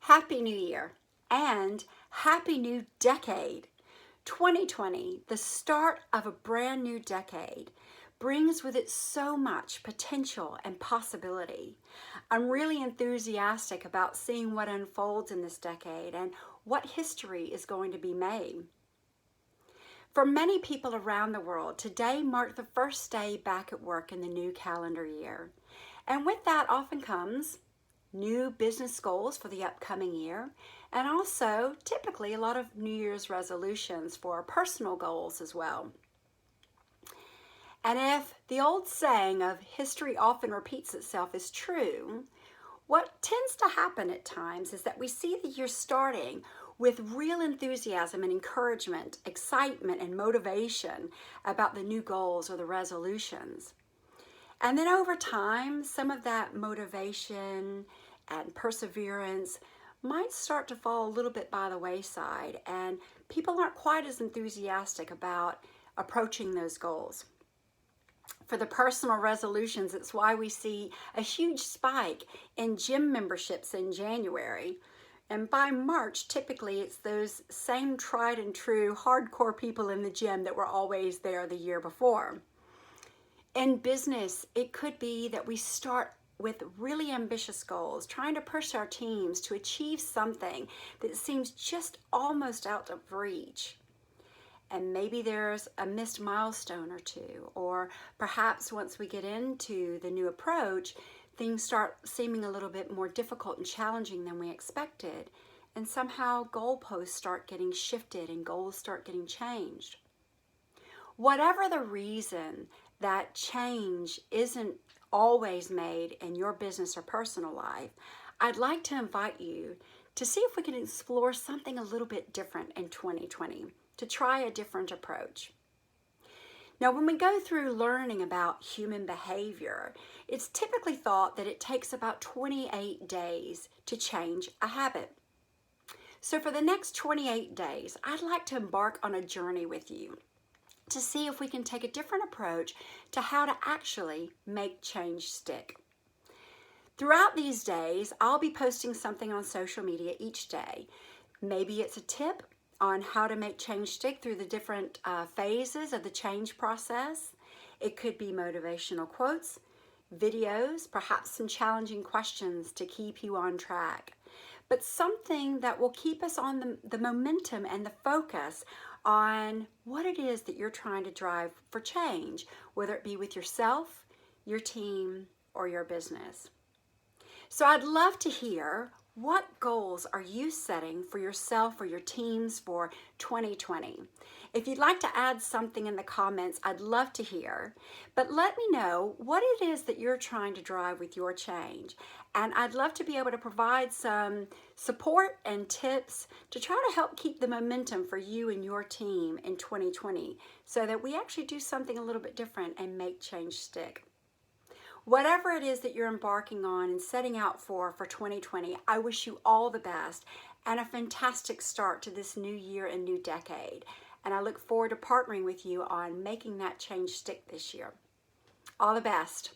Happy New Year and Happy New Decade. 2020, the start of a brand new decade, brings with it so much potential and possibility. I'm really enthusiastic about seeing what unfolds in this decade and what history is going to be made. For many people around the world, today marked the first day back at work in the new calendar year. And with that often comes new business goals for the upcoming year, and also typically a lot of New Year's resolutions for personal goals as well. And if the old saying of history often repeats itself is true, what tends to happen at times is that we see the year starting with real enthusiasm and encouragement, excitement and motivation about the new goals or the resolutions. And then over time, some of that motivation and perseverance might start to fall a little bit by the wayside, and people aren't quite as enthusiastic about approaching those goals. For the personal resolutions, it's why we see a huge spike in gym memberships in January. And by March, typically it's those same tried and true hardcore people in the gym that were always there the year before. In business, it could be that we start with really ambitious goals, trying to push our teams to achieve something that seems just almost out of reach. And maybe there's a missed milestone or two, or perhaps once we get into the new approach, things start seeming a little bit more difficult and challenging than we expected. And somehow goalposts start getting shifted and goals start getting changed. Whatever the reason that change isn't always made in your business or personal life, I'd like to invite you to see if we can explore something a little bit different in 2020, to try a different approach. Now, when we go through learning about human behavior, it's typically thought that it takes about 28 days to change a habit. So for the next 28 days, I'd like to embark on a journey with you to see if we can take a different approach to how to actually make change stick. Throughout these days, I'll be posting something on social media each day. Maybe it's a tip on how to make change stick through the different phases of the change process. It could be motivational quotes, videos, perhaps some challenging questions to keep you on track, but something that will keep us on the momentum and the focus on what it is that you're trying to drive for change, whether it be with yourself, your team, or your business. So I'd love to hear, what goals are you setting for yourself or your teams for 2020? If you'd like to add something in the comments, I'd love to hear. But let me know what it is that you're trying to drive with your change. And I'd love to be able to provide some support and tips to try to help keep the momentum for you and your team in 2020 so that we actually do something a little bit different and make change stick. Whatever it is that you're embarking on and setting out for 2020, I wish you all the best and a fantastic start to this new year and new decade. And I look forward to partnering with you on making that change stick this year. All the best.